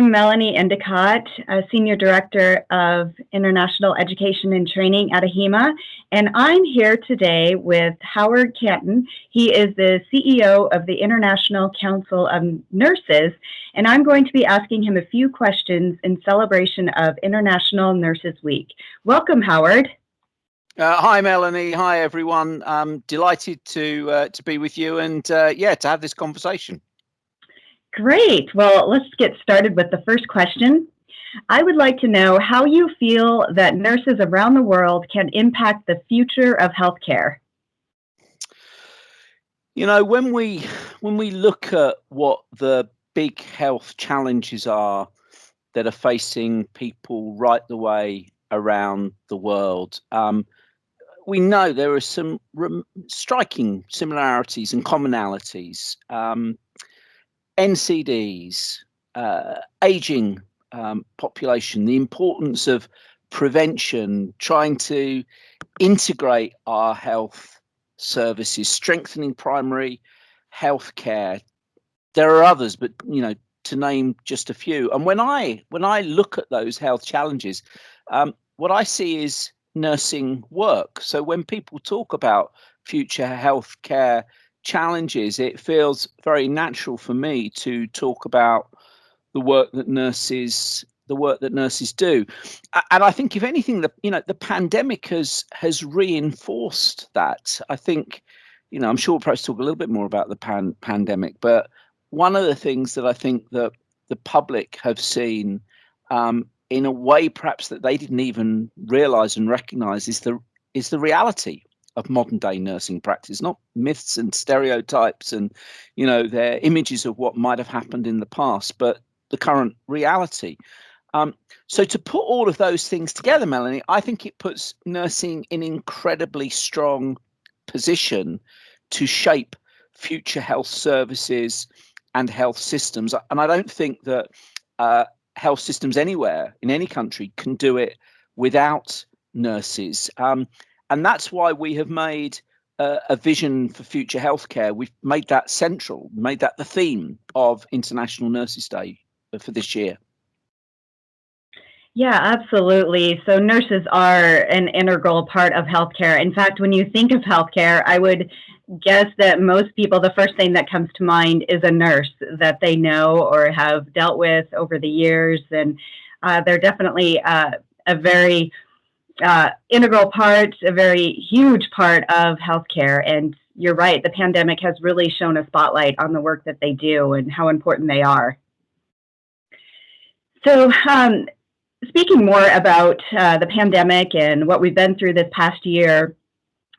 I'm Melanie Endicott, Senior Director of International Education and Training at AHIMA, and I'm here today with Howard Catton. He is the CEO of the International Council of Nurses, and I'm going to be asking him a few questions in celebration of International Nurses Week. Welcome, Howard. Hi, Melanie. Hi, everyone. I'm delighted to be with you and to have this conversation. Great. Well, let's get started with the first question. I would like to know how you feel that nurses around the world can impact the future of healthcare. You know, when we look at what the big health challenges are that are facing people right the way around the world, we know there are some striking similarities and commonalities. NCDs, aging population, the importance of prevention, trying to integrate our health services, strengthening primary health care. There are others, but to name just a few. And when I look at those health challenges, what I see is nursing work. So when people talk about future healthcare challenges, it feels very natural for me to talk about the work that nurses do. And I think, if anything, the pandemic has reinforced that. I think, I'm sure we'll perhaps talk a little bit more about the pandemic, but one of the things that I think that the public have seen, in a way perhaps that they didn't even realize and recognize, is the reality of modern day nursing practice, not myths and stereotypes and their images of what might have happened in the past, but the current reality. So to put all of those things together, Melanie, I think it puts nursing in an incredibly strong position to shape future health services and health systems. And I don't think that health systems anywhere in any country can do it without nurses. And that's why we have made a vision for future healthcare. We've made that central, made that the theme of International Nurses Day for this year. Yeah, absolutely. So nurses are an integral part of healthcare. In fact, when you think of healthcare, I would guess that most people, the first thing that comes to mind is a nurse that they know or have dealt with over the years. And they're definitely a very integral part, a very huge part of healthcare. And you're right, the pandemic has really shown a spotlight on the work that they do and how important they are. So speaking more about the pandemic and what we've been through this past year,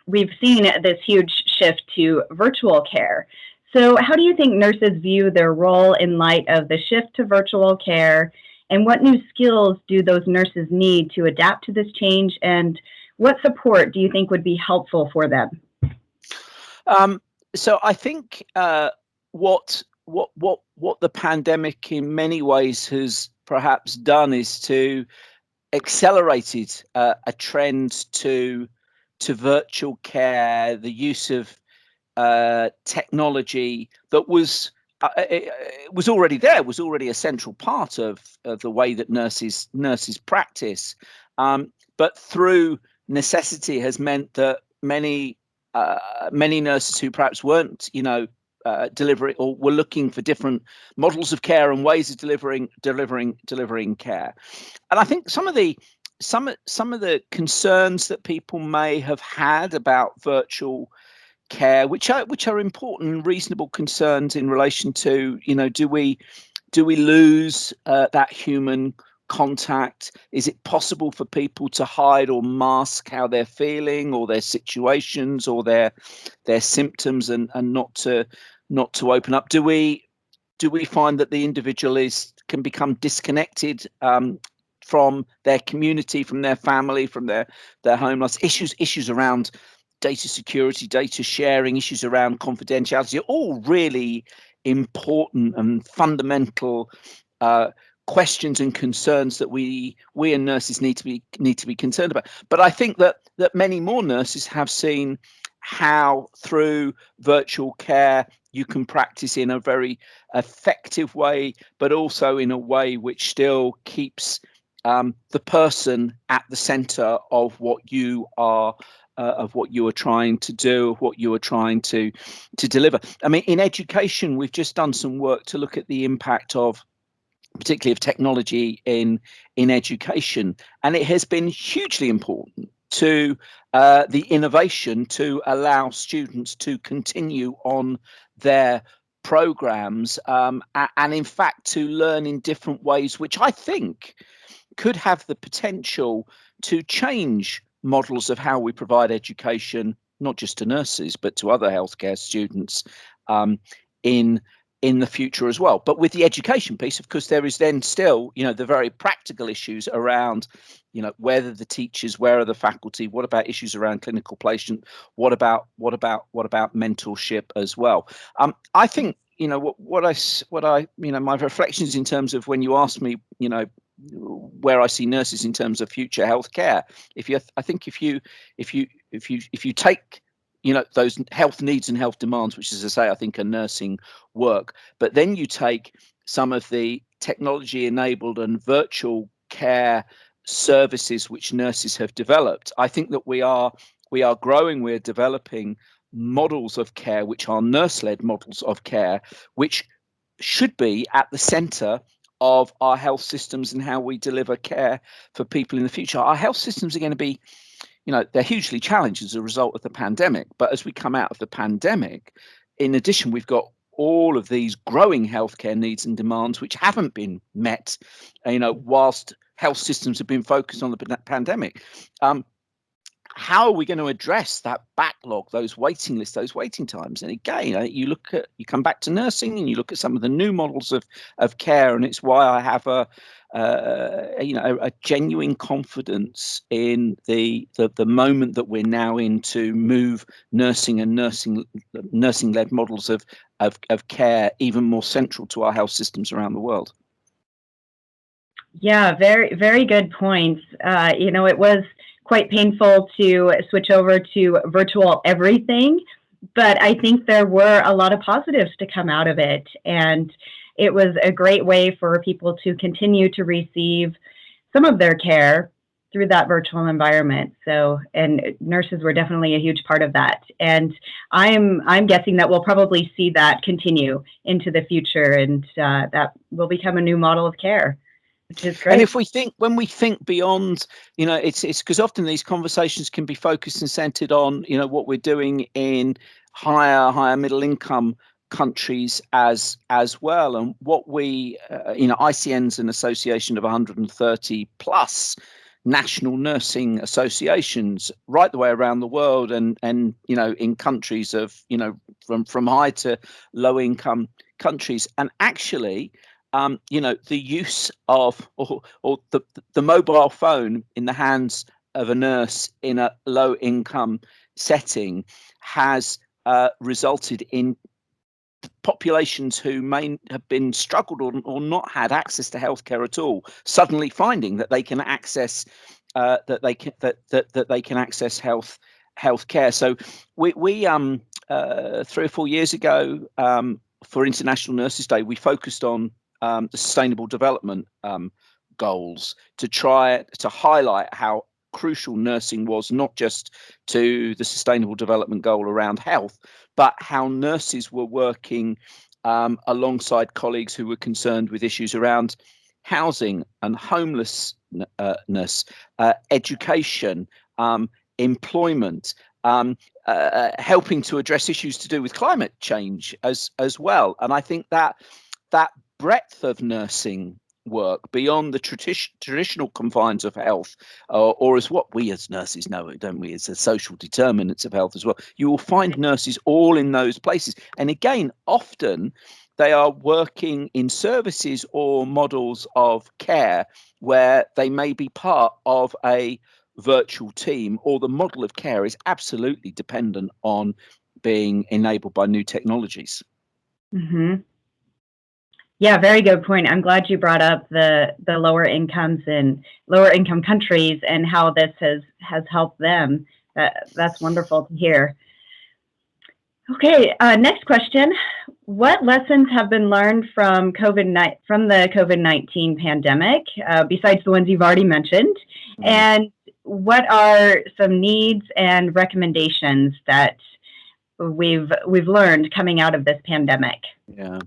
we've seen this huge shift to virtual care. So how do you think nurses view their role in light of the shift to virtual care? And what new skills do those nurses need to adapt to this change? And what support do you think would be helpful for them? So I think what the pandemic in many ways has perhaps done is to accelerated a trend to virtual care, the use of technology that was already there, was already a central part of the way that nurses practice, but through necessity has meant that many nurses who perhaps weren't delivering or were looking for different models of care and ways of delivering care. And I think some of the concerns that people may have had about virtual care, which are important and reasonable concerns in relation to, do we lose that human contact? Is it possible for people to hide or mask how they're feeling or their situations or their symptoms and not to open up? Do we find that the individual can become disconnected from their community, from their family, from their home lives? Issues around data security, data sharing, issues around confidentiality are all really important and fundamental questions and concerns that we and nurses need to be concerned about. But I think that many more nurses have seen how through virtual care you can practice in a very effective way, but also in a way which still keeps the person at the center of what you are trying to do, of what you are trying to deliver. I mean, in education, we've just done some work to look at the impact of, particularly of technology in education, and it has been hugely important to the innovation to allow students to continue on their programs, and in fact to learn in different ways, which I think could have the potential to change models of how we provide education, not just to nurses, but to other healthcare students in the future as well. But with the education piece, of course, there is then still, the very practical issues around, where are the teachers, where are the faculty, what about issues around clinical placement, what about mentorship as well. I think, my reflections in terms of when you ask me, where I see nurses in terms of future healthcare. If you take those health needs and health demands, which, as I say, I think are nursing work, but then you take some of the technology enabled and virtual care services which nurses have developed. I think that we are growing, we're developing models of care which are nurse-led models of care, which should be at the center of our health systems and how we deliver care for people in the future. Our health systems are going to be, they're hugely challenged as a result of the pandemic. But as we come out of the pandemic, in addition, we've got all of these growing healthcare needs and demands which haven't been met, whilst health systems have been focused on the pandemic. How are we going to address that backlog, those waiting lists, those waiting times? And again, you come back to nursing and you look at some of the new models of care, and it's why I have a genuine confidence in the moment that we're now in to move nursing and nursing-led models of care even more central to our health systems around the world. Yeah, very, very good points. It was quite painful to switch over to virtual everything, but I think there were a lot of positives to come out of it. And it was a great way for people to continue to receive some of their care through that virtual environment. So, and nurses were definitely a huge part of that. And I'm guessing that we'll probably see that continue into the future, and that will become a new model of care. Which is great. And when we think beyond, it's because often these conversations can be focused and centered on, what we're doing in higher middle income countries as well, and what we, ICN's an association of 130 plus national nursing associations right the way around the world, and in countries of, from high to low income countries, and actually. The use of or the mobile phone in the hands of a nurse in a low income setting has resulted in populations who may have been struggled or not had access to healthcare at all, suddenly finding that they can access access healthcare. So we 3 or 4 years ago, for International Nurses Day, we focused on the Sustainable Development Goals to try to highlight how crucial nursing was, not just to the Sustainable Development Goal around health, but how nurses were working alongside colleagues who were concerned with issues around housing and homelessness, education, employment, helping to address issues to do with climate change as well. And I think that breadth of nursing work beyond the traditional confines of health, or as what we as nurses know, don't we, as the social determinants of health as well. You will find nurses all in those places. And again, often they are working in services or models of care where they may be part of a virtual team, or the model of care is absolutely dependent on being enabled by new technologies. Mm-hmm. Yeah, very good point. I'm glad you brought up the lower incomes and lower income countries and how this has helped them. That's wonderful to hear. Okay, next question. What lessons have been learned from the COVID-19 pandemic, besides the ones you've already mentioned? Mm. And what are some needs and recommendations that we've learned coming out of this pandemic? Yeah.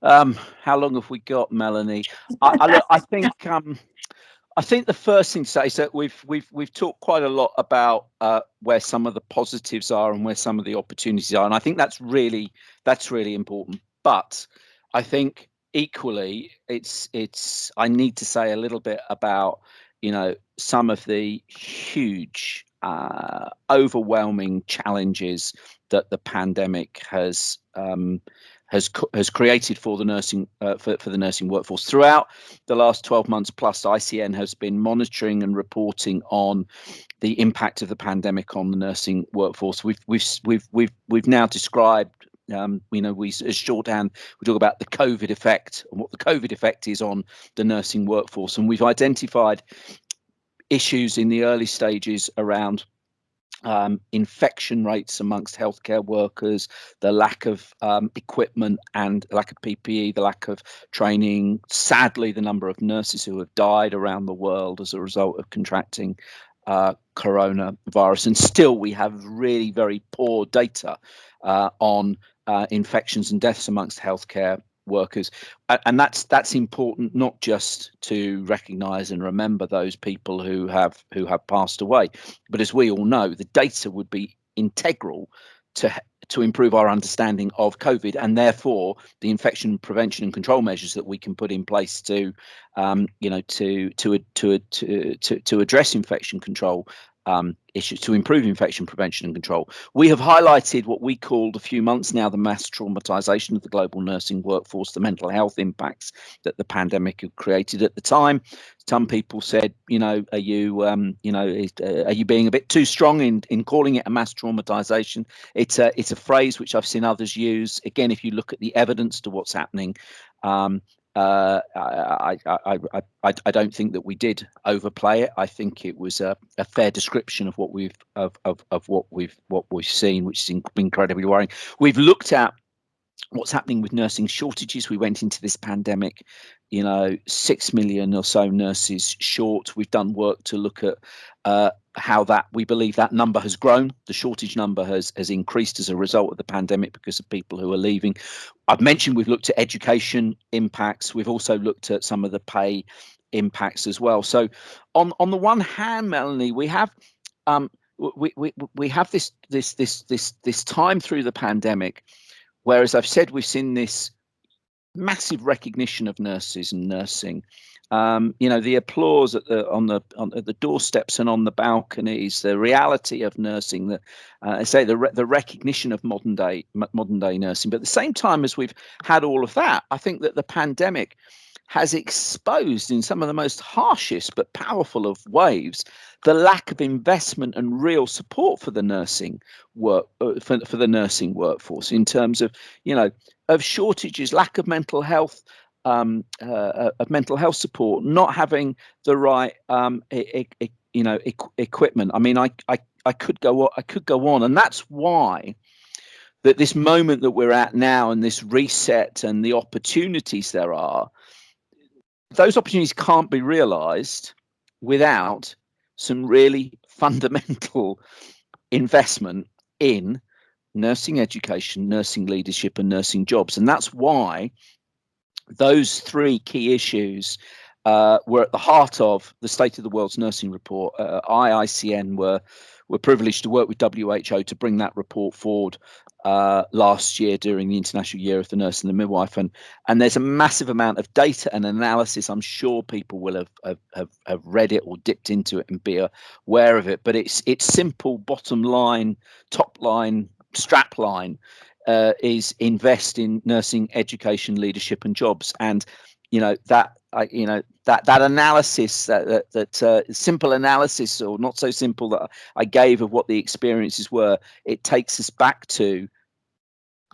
How long have we got, Melanie? Look, I think the first thing to say is that we've talked quite a lot about where some of the positives are and where some of the opportunities are, and I think that's really important. But I think equally, it's I need to say a little bit about some of the huge, overwhelming challenges that the pandemic has created for the nursing for the nursing workforce. Throughout the last 12 months plus, ICN has been monitoring and reporting on the impact of the pandemic on the nursing workforce. We've now described, we as shorthand, we talk about the COVID effect and what the COVID effect is on the nursing workforce, and we've identified issues in the early stages around infection rates amongst healthcare workers, the lack of equipment and lack of PPE, the lack of training. Sadly, the number of nurses who have died around the world as a result of contracting coronavirus. And still, we have really very poor data on infections and deaths amongst healthcare workers, and that's important, not just to recognize and remember those people who have passed away, but as we all know, the data would be integral to improve our understanding of COVID, and therefore the infection prevention and control measures that we can put in place to address infection control issues, to improve infection prevention and control. We have highlighted what we called a few months now the mass traumatization of the global nursing workforce, the mental health impacts that the pandemic had created. At the time, some people said, are you being a bit too strong in calling it a mass traumatization? It's a phrase which I've seen others use. Again, if you look at the evidence to what's happening, I don't think that we did overplay it. I think it was a fair description of what we've seen, which is incredibly worrying. We've looked at what's happening with nursing shortages. We went into this pandemic, 6 million or so nurses short. We've done work to look at how we believe that number has grown. The shortage number has increased as a result of the pandemic because of people who are leaving. I've mentioned we've looked at education impacts. We've also looked at some of the pay impacts as well. So on the one hand, Melanie, we have we have this time through the pandemic where, as I've said, we've seen this massive recognition of nurses and nursing. The applause at the doorsteps and on the balconies, the reality of nursing, the recognition of modern day nursing. But at the same time as we've had all of that, I think that the pandemic has exposed in some of the most harshest but powerful of waves the lack of investment and real support for the nursing for the nursing workforce in terms of of shortages, lack of mental health support, not having the right equipment. I mean, I could go on, and that's why that this moment that we're at now and this reset and the opportunities there are, those opportunities can't be realized without some really fundamental investment in nursing education, nursing leadership, and nursing jobs. And that's why those three key issues were at the heart of the State of the World's Nursing Report. ICN were privileged to work with WHO to bring that report forward last year during the International Year of the Nurse and the Midwife, and there's a massive amount of data and analysis. I'm sure people will have read it or dipped into it and be aware of it. But it's simple, bottom line, top line, strap line is invest in nursing education, leadership, and jobs. And that analysis, that simple analysis, or not so simple, that I gave of what the experiences were, it takes us back to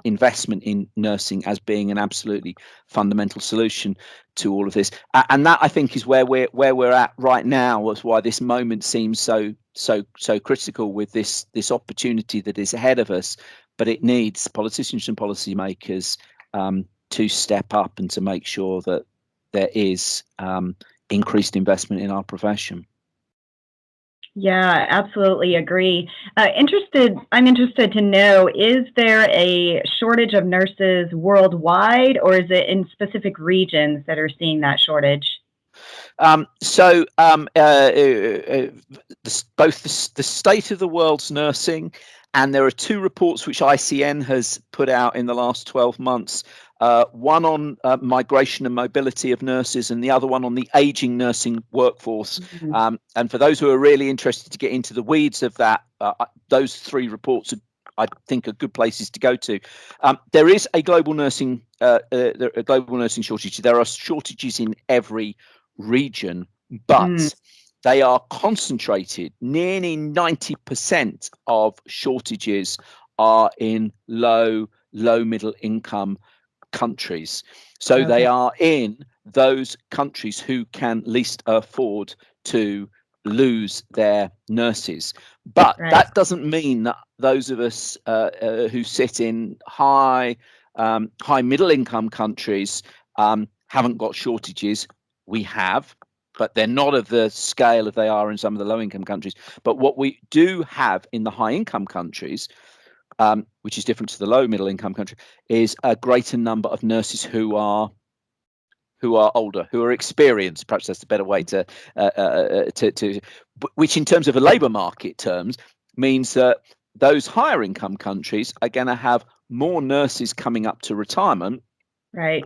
investment in nursing as being an absolutely fundamental solution to all of this. And that, I think, is where we're at right now. That's why this moment seems so critical, with this opportunity that is ahead of us. but it needs politicians and policymakers to step up and to make sure that there is increased investment in our profession. Yeah, absolutely agree. I'm interested to know, is there a shortage of nurses worldwide, or is it in specific regions that are seeing that shortage? Both the state of the world's nursing, and there are two reports which ICN has put out in the last 12 months, one on migration and mobility of nurses, and the other one on the aging nursing workforce. And for those who are really interested to get into the weeds of that, those three reports are, I think, are good places to go to. There is a global nursing shortage. There are shortages in every region, but they are concentrated. Nearly 90% of shortages are in low middle income countries. So they are in those countries who can least afford to lose their nurses. But that doesn't mean that those of us who sit in high middle income countries haven't got shortages. We have, but they're not of the scale as they are in some of the low income countries. But what we do have in the high income countries, which is different to the low middle income country, is a greater number of nurses who are older, who are experienced. Perhaps that's a better way to which in terms of a labour market terms means that those higher income countries are going to have more nurses coming up to retirement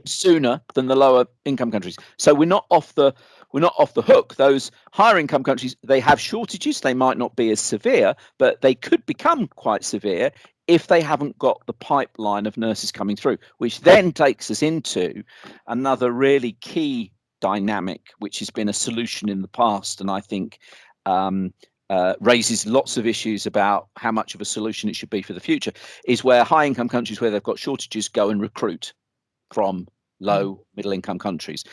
sooner than the lower income countries. So we're not off the hook. Those higher income countries, they have shortages. They might not be as severe, but they could become quite severe if they haven't got the pipeline of nurses coming through, which then takes us into another really key dynamic, which has been a solution in the past, and I think raises lots of issues about how much of a solution it should be for the future, is where high income countries where they've got shortages go and recruit from low middle income countries.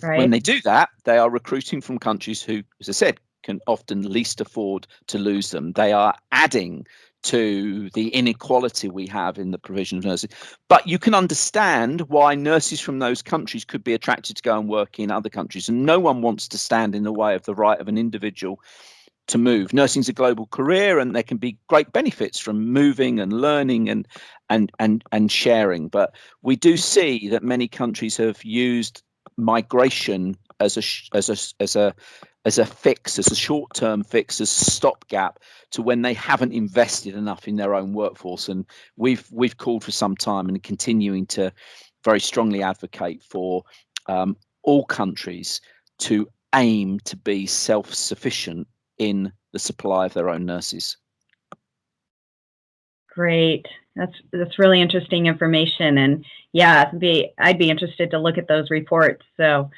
When they do that, they are recruiting from countries who, as I said, can often least afford to lose them. They are adding to the inequality we have in the provision of nurses. But you can understand why nurses from those countries could be attracted to go and work in other countries, and no one wants to stand in the way of the right of an individual to move. Nursing is a global career, and there can be great benefits from moving and learning and sharing. But we do see that many countries have used migration as a fix, as a short-term fix, as a stopgap to when they haven't invested enough in their own workforce. And we've called for some time and continuing to very strongly advocate for all countries to aim to be self-sufficient in the supply of their own nurses. Great. That's really interesting information, and yeah, I'd be interested to look at those reports. So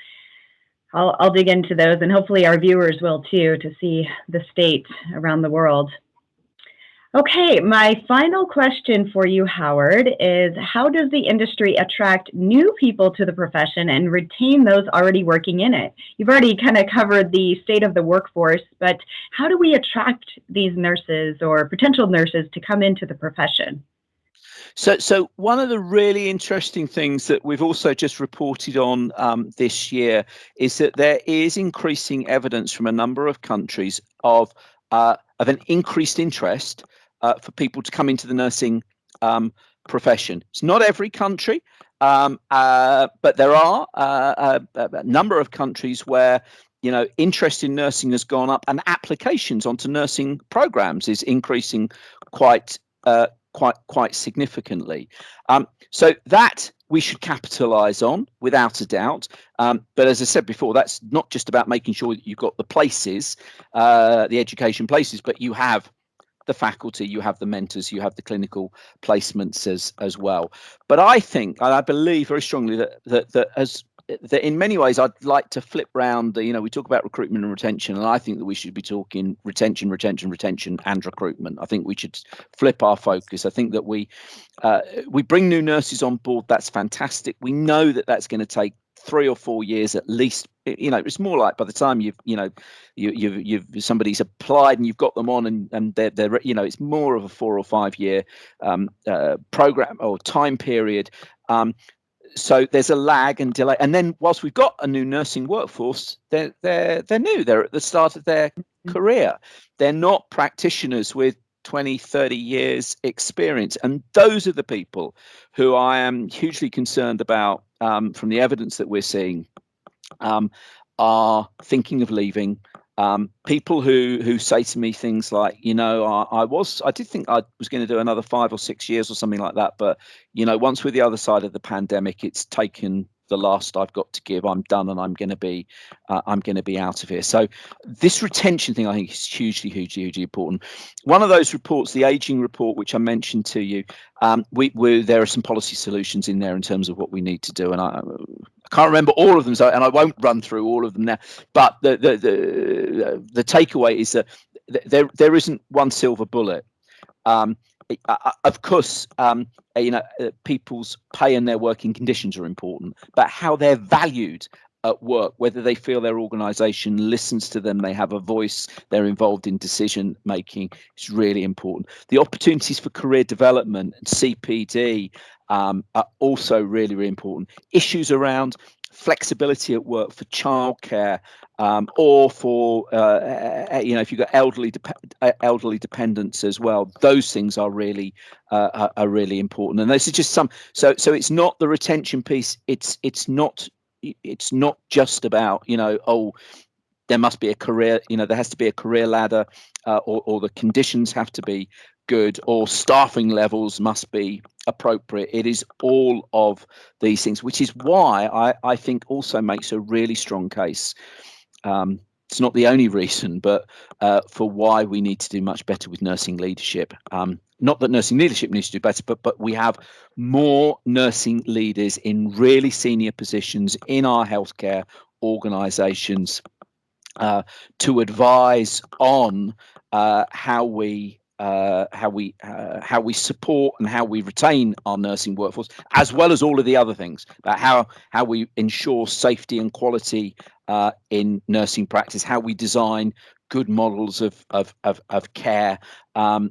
I'll dig into those, and hopefully our viewers will too, to see the state around the world. Okay, my final question for you, Howard, is how does the industry attract new people to the profession and retain those already working in it? You've already kind of covered the state of the workforce, but how do we attract these nurses or potential nurses to come into the profession? So one of the really interesting things that we've also just reported on this year is that there is increasing evidence from a number of countries of an increased interest for people to come into the nursing profession. It's not every country, but there are a number of countries where interest in nursing has gone up, and applications onto nursing programs is increasing quite significantly. So that we should capitalise on without a doubt. But as I said before, that's not just about making sure that you've got the places, the education places, but you have the faculty, you have the mentors, you have the clinical placements as well. But I think, and I believe very strongly that in many ways I'd like to flip round we talk about recruitment and retention, and I think that we should be talking retention and recruitment. I think we should flip our focus. I think that we bring new nurses on board. That's fantastic. We know that that's going to take 3 or 4 years at least. It's more like by the time you've somebody's applied and you've got them on, and they're it's more of a 4 or 5 year program or time period. So there's a lag and delay, and then whilst we've got a new nursing workforce, they're new. They're at the start of their career. They're not practitioners with 20, 30 years experience, and those are the people who I am hugely concerned about, from the evidence that we're seeing, are thinking of leaving. People who say to me things like, I did think I was going to do another 5 or 6 years or something like that, but once we're the other side of the pandemic, it's taken the last I've got to give. I'm done, and I'm going to be out of here. So this retention thing, I think, is hugely, hugely, hugely important. One of those reports, the aging report, which I mentioned to you, there are some policy solutions in there in terms of what we need to do, and I can't remember all of them, and I won't run through all of them now. But the takeaway is that there isn't one silver bullet. Of course, people's pay and their working conditions are important, but how they're valued at work, whether they feel their organisation listens to them, they have a voice, they're involved in decision making, is really important. The opportunities for career development and CPD are also really, really important. Issues around flexibility at work for childcare, or for if you've got elderly dependents as well. Those things are really important, and this is just some. So it's not the retention piece. It's not just about there must be a career, there has to be a career ladder, or the conditions have to be good, or staffing levels must be appropriate. It is all of these things, which is why I think also makes a really strong case. It's not the only reason, but for why we need to do much better with nursing leadership. Not that nursing leadership needs to do better, but we have more nursing leaders in really senior positions in our healthcare organisations to advise on how we support and how we retain our nursing workforce, as well as all of the other things about how we ensure safety and quality in nursing practice, how we design good models of care.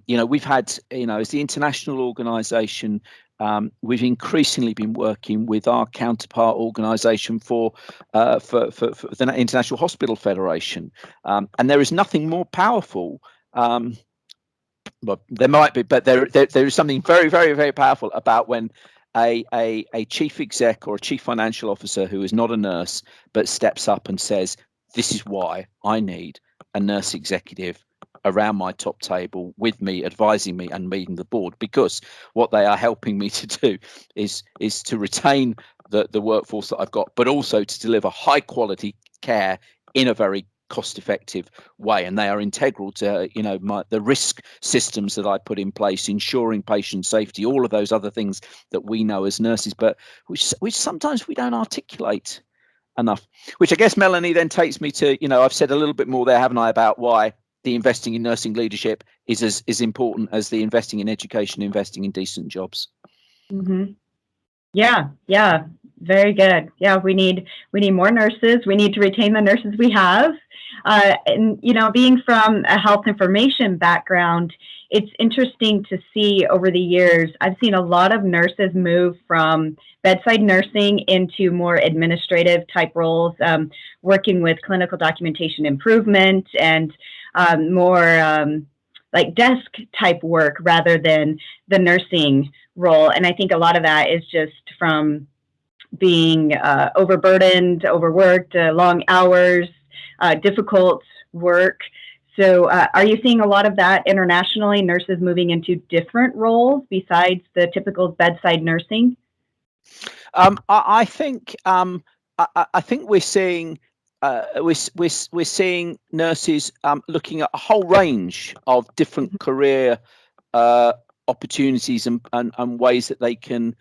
We've had, as the international organisation, we've increasingly been working with our counterpart organisation for the International Hospital Federation, and there is nothing more powerful. Well, there might be, but there is something very, very, very powerful about when a chief exec or a chief financial officer who is not a nurse but steps up and says, "This is why I need a nurse executive around my top table with me, advising me and meeting the board," because what they are helping me to do is to retain the workforce that I've got, but also to deliver high quality care in a very cost-effective way, and they are integral to the risk systems that I put in place, ensuring patient safety, all of those other things that we know as nurses, but which sometimes we don't articulate enough. Which I guess, Melanie, then takes me to, I've said a little bit more there, haven't I, about why the investing in nursing leadership is as important as the investing in education, investing in decent jobs. Mm-hmm. Yeah, very good. Yeah, we need more nurses. We need to retain the nurses we have. And being from a health information background, it's interesting to see over the years. I've seen a lot of nurses move from bedside nursing into more administrative type roles, working with clinical documentation improvement and more like desk type work rather than the nursing role. And I think a lot of that is just from being overburdened, overworked, long hours, difficult work. So are you seeing a lot of that internationally, nurses moving into different roles besides the typical bedside nursing? I think we're seeing we're seeing nurses looking at a whole range of different career opportunities and ways that they can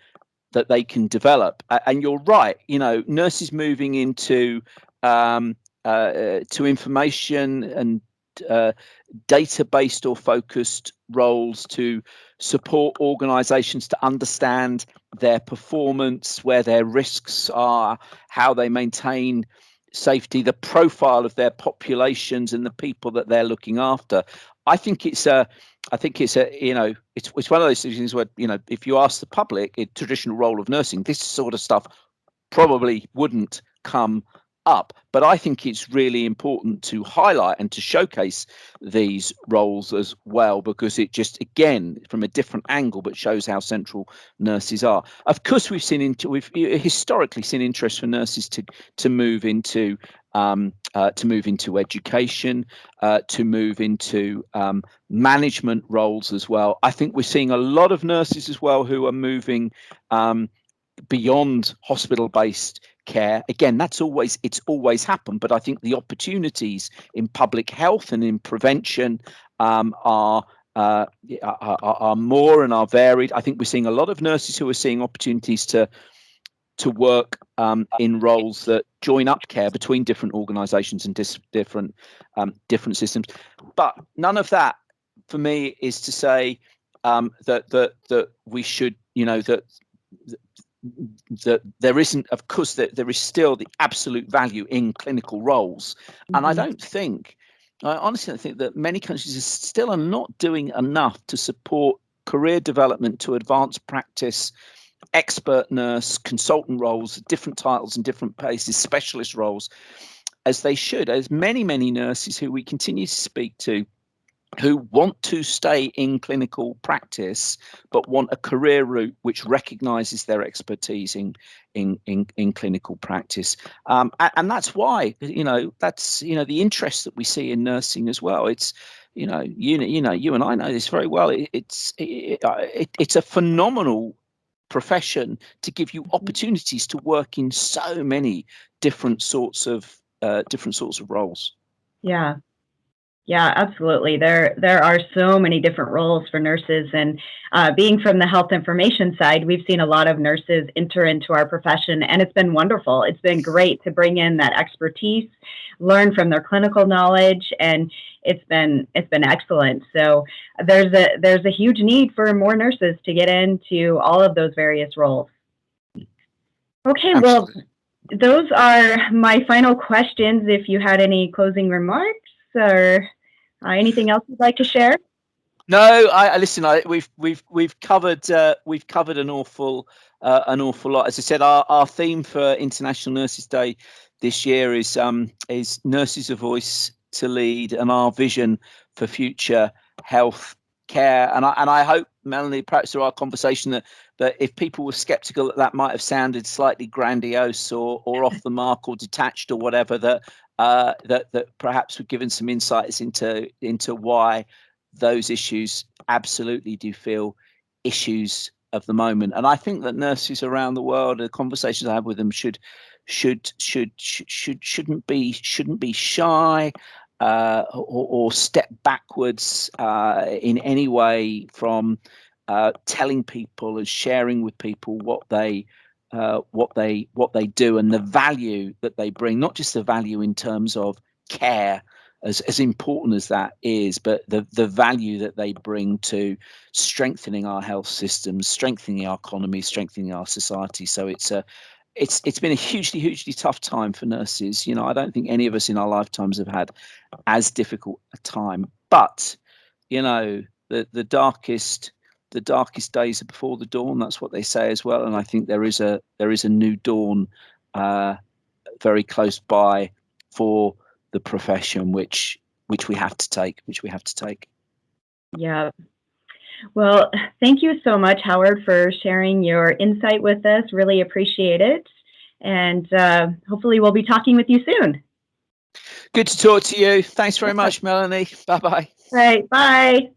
develop. And you're right, nurses moving into to information and data-based or focused roles to support organizations to understand their performance, where their risks are, how they maintain safety, the profile of their populations and the people that they're looking after. I think it's a it's one of those things where, if you ask the public, a traditional role of nursing, this sort of stuff probably wouldn't come up. But I think it's really important to highlight and to showcase these roles as well, because it just, again, from a different angle, but shows how central nurses are. Of course, we've historically seen interest for nurses to move into education, to move into management roles as well. I think we're seeing a lot of nurses as well who are moving beyond hospital-based care. Again, it's always happened, but I think the opportunities in public health and in prevention are more and are varied. I think we're seeing a lot of nurses who are seeing opportunities to work in roles that join up care between different organisations and different systems. But none of that, for me, is to say that we should, that there isn't, of course, that there is still the absolute value in clinical roles. And I honestly don't think that many countries still are not doing enough to support career development to advanced practice, expert nurse, consultant roles, different titles and different places, specialist roles, as they should. As many nurses who we continue to speak to, who want to stay in clinical practice but want a career route which recognises their expertise in clinical practice, and that's why the interest that we see in nursing as well. It's you and I know this very well. It's a phenomenal profession to give you opportunities to work in so many different sorts of roles. Yeah, absolutely. There are so many different roles for nurses, and being from the health information side, we've seen a lot of nurses enter into our profession, and it's been wonderful. It's been great to bring in that expertise, learn from their clinical knowledge, and it's been excellent. So there's a huge need for more nurses to get into all of those various roles. Okay, well, those are my final questions. If you had any closing remarks or anything else you'd like to share? No, listen. We've covered an awful lot. As I said, our theme for International Nurses Day this year is Nurses a Voice to Lead, and our vision for future health care. And I hope, Melanie, perhaps through our conversation, that if people were sceptical that might have sounded slightly grandiose or off the mark or detached or whatever, that perhaps we've given some insights into why those issues absolutely do feel issues of the moment. And I think that nurses around the world, the conversations I have with them, shouldn't be shy or step backwards in any way from telling people and sharing with people what they do and the value that they bring. Not just the value in terms of care, as important as that is, but the value that they bring to strengthening our health systems, strengthening our economy, strengthening our society. So it's been a hugely tough time for nurses. I don't think any of us in our lifetimes have had as difficult a time. But the darkest days are before the dawn. That's what they say as well. And I think there is a new dawn very close by for the profession, which we have to take. Yeah. Well, thank you so much, Howard, for sharing your insight with us. Really appreciate it. And hopefully we'll be talking with you soon. Good to talk to you. Thanks very much, Melanie. Bye-bye. All right. Bye.